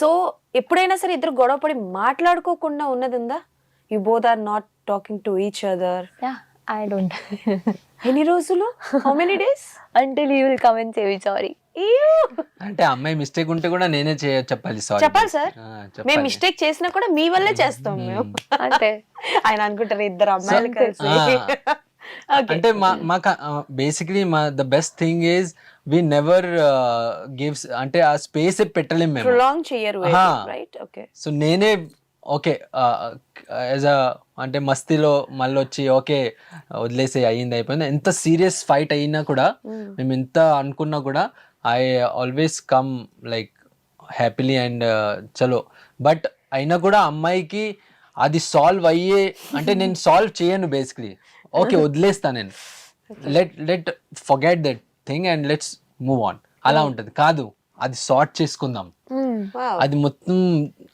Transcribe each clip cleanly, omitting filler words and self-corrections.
So ఎప్పుడైనా సరే ఇద్దరు గొడవ పడి మాట్లాడుకోకుండా ఉన్నది ఉందా? You both are not talking to each other. Yeah, I don't. ఎన్ని రోజులు? How many days? Until he will come and say sorry. అంటే అమ్మాయి మిస్టేక్ ఉంటే కూడా నేనే చెప్పాలి సారీ. చెప్పాలి సార్, మేము మిస్టేక్ చేసినా కూడా మీ వల్లే చేస్తాం మేము. అంతే. ఆయన అనుకుంటారు ఇద్దరు అమ్మాయిలు కలిసి. అంటే మాకు basically the best thing is we never gives, అంటే ఆ స్పేస్ పెట్టలేము మేము. ప్రొలాంగ్ చేయరు, రైట్? ఓకే. సో నేనే ఓకే యాజ్ అంటే మస్తీలో మళ్ళీ వచ్చి ఓకే వదిలేసి అయ్యింది అయిపోయింది. ఎంత సీరియస్ ఫైట్ అయినా కూడా మేము ఎంత అనుకున్నా కూడా I always come like happily and చలో. బట్ అయినా కూడా అమ్మాయికి అది సాల్వ్ అయ్యే, అంటే నేను సాల్వ్ చేయను బేసిక్లీ. ఓకే వదిలేస్తా నేను, let forget that thing and let's move on, అలా ఉంటుంది. కాదు, అది సార్ట్ చేసుకుందాం. అది మొత్తం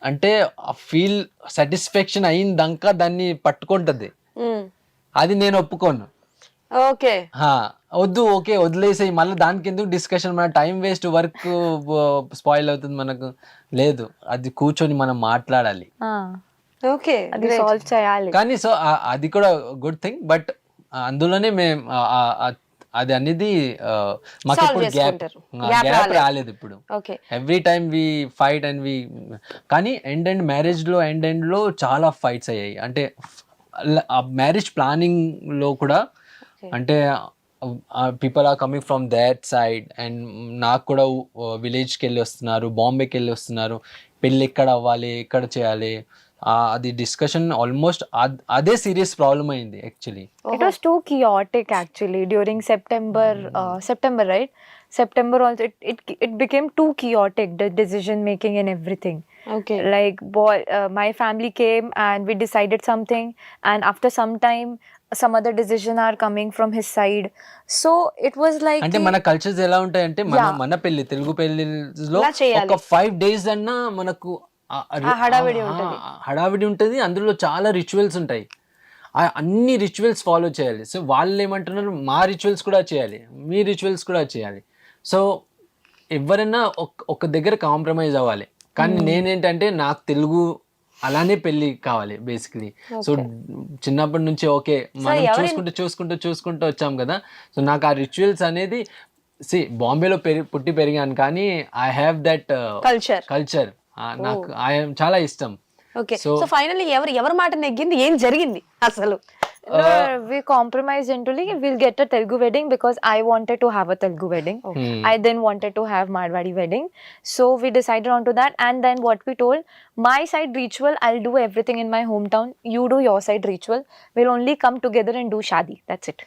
అంటే ఫీల్ సాటిస్ఫాక్షన్ అయిందాక దాన్ని పట్టుకుంటది. అది నేను ఒప్పుకోను. ఓకే వద్దు, ఓకే వదిలేసాయి, మళ్ళీ దానికి ఎందుకు డిస్కషన్, మన టైం వేస్ట్, వర్క్ స్పాయిల్ అవుతుంది మనకు. లేదు, అది కూర్చొని మనం మాట్లాడాలి. ఓకే, అది సాల్వ్ చేయాలి. కానీ సో అది కూడా గుడ్ థింగ్. బట్ అందులోనే మేము అది అనేది మాకు ఇప్పుడు గ్యాప్ రాలేదు ఇప్పుడు. Every time we fight and we, కానీ ఎండ్ మ్యారేజ్ లో చాలా ఫైట్స్ అయ్యాయి. అంటే మ్యారేజ్ ప్లానింగ్ లో కూడా, అంటే people are coming from that side and నాకు కూడా విలేజ్కి వెళ్ళి వస్తున్నారు, బాంబేకి వెళ్ళి వస్తున్నారు, పెళ్ళి ఎక్కడ అవ్వాలి, ఎక్కడ చేయాలి, అది డిస్కషన్ ఆల్మోస్ట్ అదే సీరియస్ ప్రాబ్లమ్ అయింది actually. It was too chaotic actually during September, right? September also it became too chaotic, the decision making and everything. Okay. Like my family came and we decided something, and after some time some other decision are coming from his side. So it was like, అంటే మన cultures ఎలా ఉంటాయంటే మన పెళ్లి, తెలుగు పెళ్లిలో ఒక 5 days అన్నా మనకు హడావిడి ఉంటుంది. అందులో చాలా రిచువల్స్ ఉంటాయి, అన్ని రిచువల్స్ ఫాలో చేయాలి. సో వాళ్ళు ఏమంటున్నారు, మా రిచువల్స్ కూడా చేయాలి, మీ రిచువల్స్ కూడా చేయాలి. సో ఎవరైనా ఒక దగ్గర కాంప్రమైజ్ అవ్వాలి. కానీ నేనేంటంటే నాకు తెలుగు అలానే పెళ్లి కావాలి బేసిక్లీ. సో చిన్నప్పటి నుంచి ఓకే మనం చూసుకుంటూ వచ్చాం కదా. సో నాకు ఆ రిచువల్స్ అనేది బాంబేలో పుట్టి పెరిగాను, కానీ ఐ హ్యావ్ దట్ కల్చర్, నాకు చాలా ఇష్టం. ఓకే. సో ఫైనల్లీ ఎవరి మాట నెగ్గింది, ఏం జరిగింది అసలు? we compromised into like we'll get a Telugu wedding because I wanted to have a Telugu wedding. I then wanted to have Marwadi wedding. So we decided onto that, and then what we told, my side ritual I'll do everything in my hometown, you do your side ritual, we'll only come together and do shadi, that's it.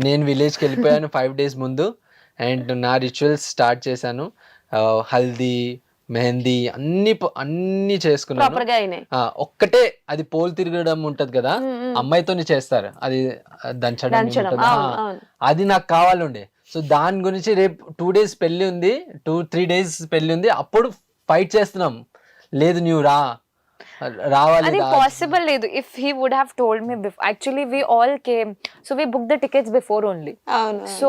నేను విలేజ్కి వెళ్ళిపోయాను 5 days ముందు and నా rituals start చేశాను. హల్దీ, మెహందీ అన్ని చేసుకున్నాను. ఒక్కటే అది పోల్ తిరగడం ఉంటది కదా, అమ్మాయితోని చేస్తారు, అది దంచడం, అది నాకు కావాలండే. సో దాని గురించి రేపు 2 days పెళ్లి ఉంది, 2-3 days పెళ్లి ఉంది, అప్పుడు ఫైట్ చేస్తున్నాం. లేదు నువ్వు రావాలి, అది పాసిబుల్ లేదు. If he would have told me before, actually we all came, so we book the tickets before only. So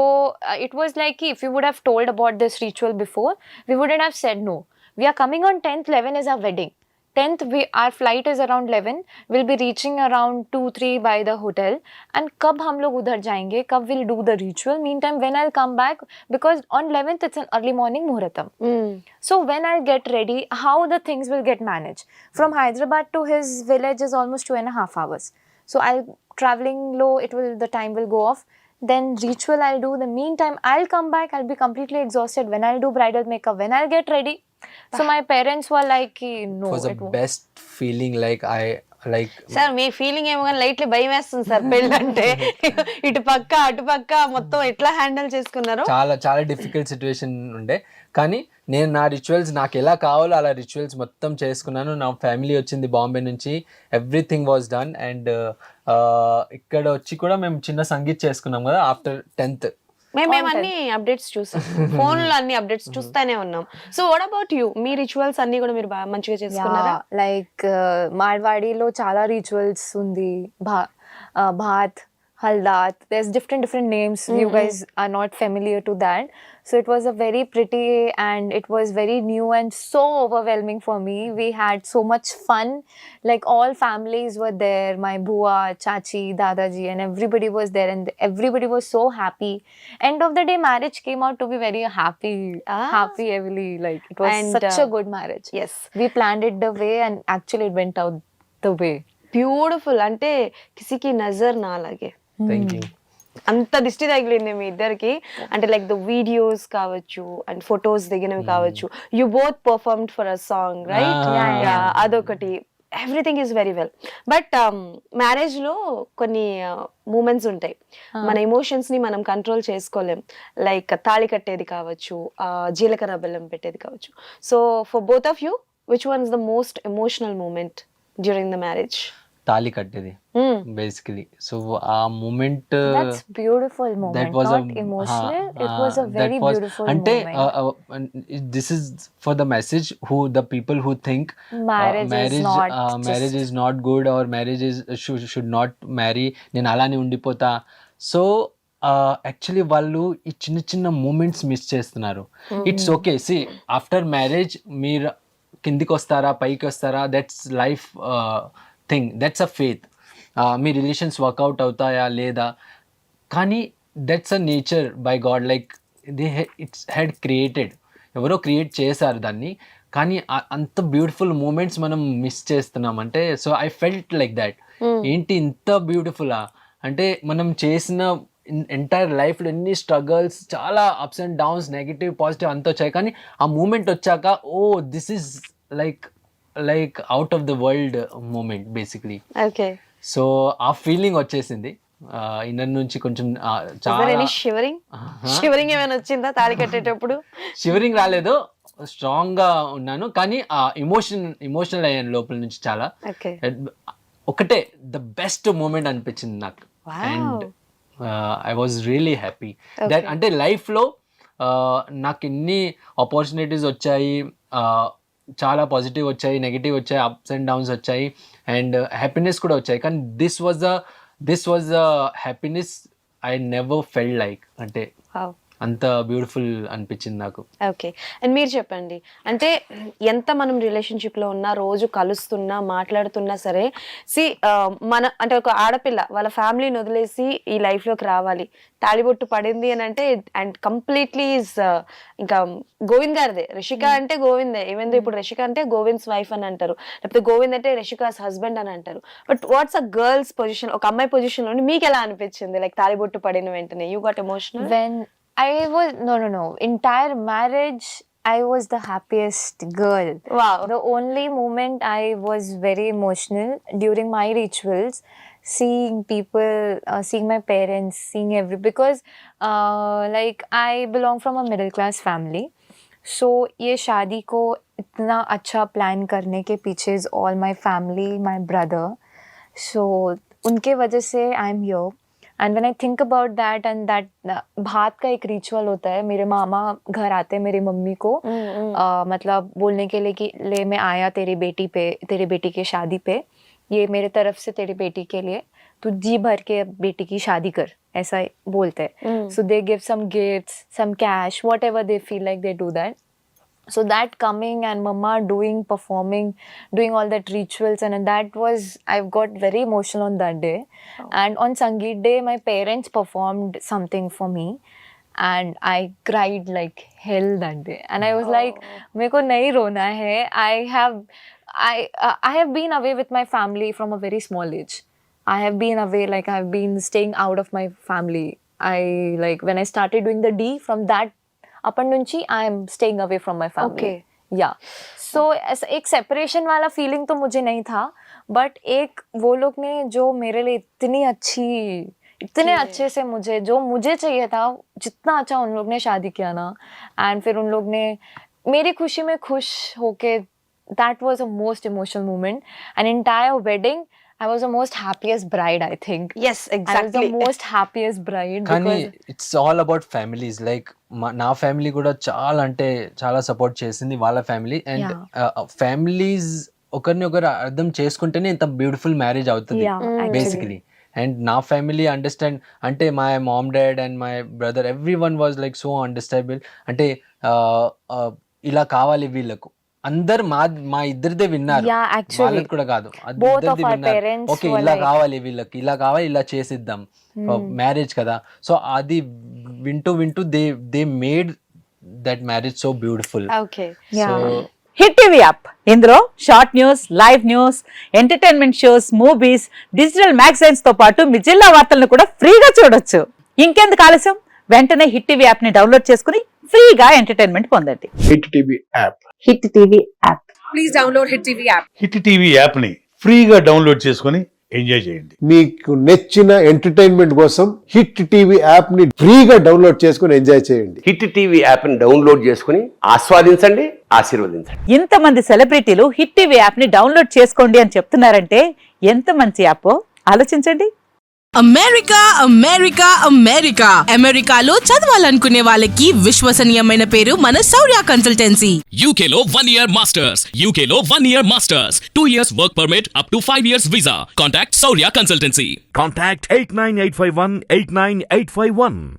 it was like if you would have told about this ritual before, we wouldn't have said no. We are coming on 10th, 11 is our wedding. 10th our flight is around 11, we'll be reaching around 2-3 by the hotel, and kab hum log udhar jayenge, kab we'll do the ritual. Meantime when I'll come back, because on 11th it's an early morning muhuratam. So when I'll get ready, how the things will get managed. From Hyderabad to his village is almost 2.5 hours. So I'll traveling low, the time will go off. Then ritual I'll do. The meantime I'll come back, I'll be completely exhausted. When I'll do bridal makeup, when I'll get ready. So my parents were like, no. It was the best feeling. Like sir me feeling ఏమో కానీ lightly భయం వేస్తుంది sir పెళ్ళంటే. ఇటు పక్క అటు పక్క మొత్తం ఎట్లా హ్యాండిల్ చేసుకున్నారు? చాలా డిఫికల్ట్ సిచ్యువేషన్ ఉండే, కానీ నేను నా రిచువల్స్ నాకు ఎలా కావాలో అలా రిచువల్స్ మొత్తం చేసుకున్నాను. నా ఫ్యామిలీ వచ్చింది బాంబే నుంచి, ఎవ్రీథింగ్ వాజ్ డన్. అండ్ ఇక్కడ వచ్చి కూడా మేము చిన్న సంగీత్ చేసుకున్నాం కదా ఆఫ్టర్ 10th. మేము అన్ని అప్డేట్స్ చూసాం, ఫోన్ లో అన్ని అప్డేట్స్ చూస్తానే ఉన్నాం. So what about you? Me rituals అన్ని కూడా మీరు మంచిగా చేసుకున్నారా? లైక్ మార్వాడిలో చాలా రిచువల్స్ ఉంది. Baht, haldat. There's different names. You guys are not familiar to that. So it was a very pretty and it was very new and so overwhelming for me. We had so much fun. Like all families were there. My bua, chachi, dadaji, and everybody was there, and everybody was so happy. End of the day, marriage came out to be very happy, happy heavily. Like it was And, such a good marriage. yes. We planned it the way, and actually it went out the way. Beautiful. అంటే కిసికి నజర్ నా లాగే thank you. అంత దిష్టి తగిలింది మీ ఇద్దరికి. అంటే like the videos కావచ్చు అండ్ ఫొటోస్ దిగినవి కావచ్చు. You both performed for a song, right? అదొకటి. Everything is very well. But marriage లో కొన్ని మూమెంట్స్ ఉంటాయి, మన ఎమోషన్స్ ని మనం కంట్రోల్ చేసుకోలేం. లైక్ తాళి కట్టేది కావచ్చు, జీలకర్ర బెల్లం పెట్టేది కావచ్చు. So for both of you, which one is the most emotional moment during the marriage? తాళి కట్టేది బేసికలీ. సో ఆ moment That's beautiful moment. that was Not emotional. It was a very beautiful అంటే moment. this is for the message who the people who think marriage is not good or marriage is should not marry, నేను అలానే ఉండిపోతా. So actually వాళ్ళు ఈ చిన్న చిన్న moments miss చేస్తున్నారు. It's okay. See after marriage మీరు కిందికి వస్తారా పైకి వస్తారా, that's life thing, that's a faith. మీ రిలేషన్స్ వర్కౌట్ అవుతాయా లేదా, కానీ that's a nature by god. Like it's had created, ఎవరో క్రియేట్ చేశారు దాన్ని, కానీ అంత బ్యూటిఫుల్ మూమెంట్స్ మనం మిస్ చేస్తున్నాం. అంటే so I felt like that. ఏంటి ఇంత బ్యూటిఫుల్లా అంటే మనం చేసిన ఎంటైర్ లైఫ్లో ఎన్ని స్ట్రగల్స్, చాలా ups and downs, negative positive అంత వచ్చాయి, కానీ ఆ మూమెంట్ వచ్చాక oh this is like out of the world moment basically. Okay. So ఆ ఫీలింగ్ వచ్చేసింది ఇన్నర్ నుంచి. కొంచెం చాలా షివరింగ్ ఏమైనా వచ్చిందా తాళి కట్టేటప్పుడు? షివరింగ్ రాలేదు, స్ట్రాంగ్ గా ఉన్నాను, కానీ ఆ ఎమోషనల్ అయ్యాను లోపల నుంచి చాలా. ఒకటే ద బెస్ట్ మూమెంట్ అనిపించింది నాకు. And I was really happy that. అంటే లైఫ్లో నాకు ఎన్ని ఆపర్చునిటీస్ వచ్చాయి, చాలా పాజిటివ్ వచ్చాయి, నెగిటివ్ వచ్చాయి, అప్స్ అండ్ డౌన్స్ వచ్చాయి, అండ్ హ్యాపీనెస్ కూడా వచ్చాయి, కానీ this was the happiness I never felt like. అంటే అంత బ్యూటిఫుల్ అనిపించింది నాకు. ఓకే. అండ్ మీరు చెప్పండి, అంటే ఎంత మనం రిలేషన్షిప్లో ఉన్నా, రోజు కలుస్తున్నా మాట్లాడుతున్నా సరే, మన అంటే ఒక ఆడపిల్ల వాళ్ళ ఫ్యామిలీని వదిలేసి ఈ లైఫ్లోకి రావాలి, తాళిబొట్టు పడింది అని అంటే, అండ్ కంప్లీట్లీ ఇంకా గోవింద్ గారిదే. రిషిక అంటే గోవిందే. ఏమైందో ఇప్పుడు రిషిక అంటే గోవింద్స్ వైఫ్ అని అంటారు, లేకపోతే గోవింద్ అంటే రిషికాస్ హస్బెండ్ అని అంటారు. But what's a girls position, ఒక అమ్మాయి పొజిషన్ లో మీకు ఎలా అనిపించింది? లైక్ తాళిబొట్టు పడిన వెంటనే you got emotional? When I was no. Entire marriage, I was the happiest girl. Wow. The only moment I was very emotional during my rituals, seeing people, seeing my parents, seeing because like I belong from a middle class family. So ये शादी को इतना अच्छा plan करने के पीछे is all my family, my brother. So उनके वजह से I am here. And when I think about that, and that भात का एक रिचुअल होता है, मेरे मामा घर आते हैं मेरी मम्मी को मतलब बोलने के लिए कि ले मैं आया तेरी बेटी की शादी पे, ये मेरे तरफ से तेरी बेटी के लिए, तू जी भर के बेटी की शादी कर, ऐसा बोलते हैं. So they give some gifts, some cash, whatever they feel like they do that. So that coming and mama performing, doing all that rituals, and that was, I got very emotional on that day. And on Sangeet day, my parents performed something for me, and I cried like hell that day. And I was like, meko nahi rona hai. I have been away with my family from a very small age. I have been away, like I've been staying out of my family. When I started doing the D, from that अपन नुंची I am staying away from my family. Yeah so एक separation वाला feeling तो मुझे नहीं था, but एक वो लोग ने जो मेरे लिए इतने अच्छे से जो मुझे चाहिए था, जितना अच्छा उन लोग ने शादी किया ना, एंड फिर उन लोग ने मेरी खुशी में खुश होके, that was a most emotional moment. And entire wedding I was the most happiest bride, I think. Yes, exactly. I was the most happiest bride. కానీ it's all about families. Like నా ఫ్యామిలీ కూడా చాలా support చేసింది, వాళ్ళ family. And families ఒకరిని ఒకరు అర్థం చేసుకుంటేనే ఇంత బ్యూటిఫుల్ మ్యారేజ్ అవుతుంది బేసికలీ. అండ్ నా ఫ్యామిలీ అండర్స్టాండ్ అంటే my mom dad and my brother every one was like so understandable. అంటే ఇలా కావాలి వీళ్ళకు అందరు మా ఇద్దరిదే విన్నారు, Yeah, actually, వాళ్ళది కూడా కాదు, both of ఇద్దరిది our విన్నారు. parents ఓకే were ఇలా like- కావాలి వీళ్ళకి, ఇలా కావాలి, ఇలా చేసిద్దాం, మ్యారేజ్ కదా. సో అది వింటూ they made that marriage so beautiful. Okay. Yeah. Hit TV app ఇందులో short news, live news, entertainment shows, movies, digital magazines తో పాటు మీ జిల్లా వార్తలను కూడా ఫ్రీగా చూడొచ్చు. ఇంకెందుకు ఆలస్యం, వెంటనే హిట్ టీవీ యాప్ ని డౌన్లోడ్ చేసుకుని ఫ్రీగా ఎంటర్టైన్మెంట్ పొందండి. Hit TV app. Hit TV app. Hit TV app ని ఫ్రీగా డౌన్లోడ్ చేసుకొని ఎంజాయ్ చేయండి. మీకు నచ్చిన ఎంటర్టైన్మెంట్ కోసం హిట్ టీవీ యాప్ ని ఫ్రీగా డౌన్లోడ్ చేసుకుని ఎంజాయ్ చేయండి. హిట్ టీవీ యాప్ని డౌన్లోడ్ చేసుకుని ఆస్వాదించండి, ఆశీర్వదించండి. ఇంతమంది సెలబ్రిటీలు హిట్ టీవీ యాప్ ని డౌన్లోడ్ చేసుకోండి అని చెప్తున్నారంటే ఎంత మంచి యాప్ ఆలోచించండి. అమెరికా అమెరికా అమెరికా అమెరికాలో చదవాలనుకునే వాళ్ళకి విశ్వసనీయమైన పేరు మన శౌర్య consultancy. UK Law 1 Year Masters. UK Law 1 Year Masters. 2 years work permit up to 5 years visa. Contact Saurya Consultancy. Contact 89851 89851.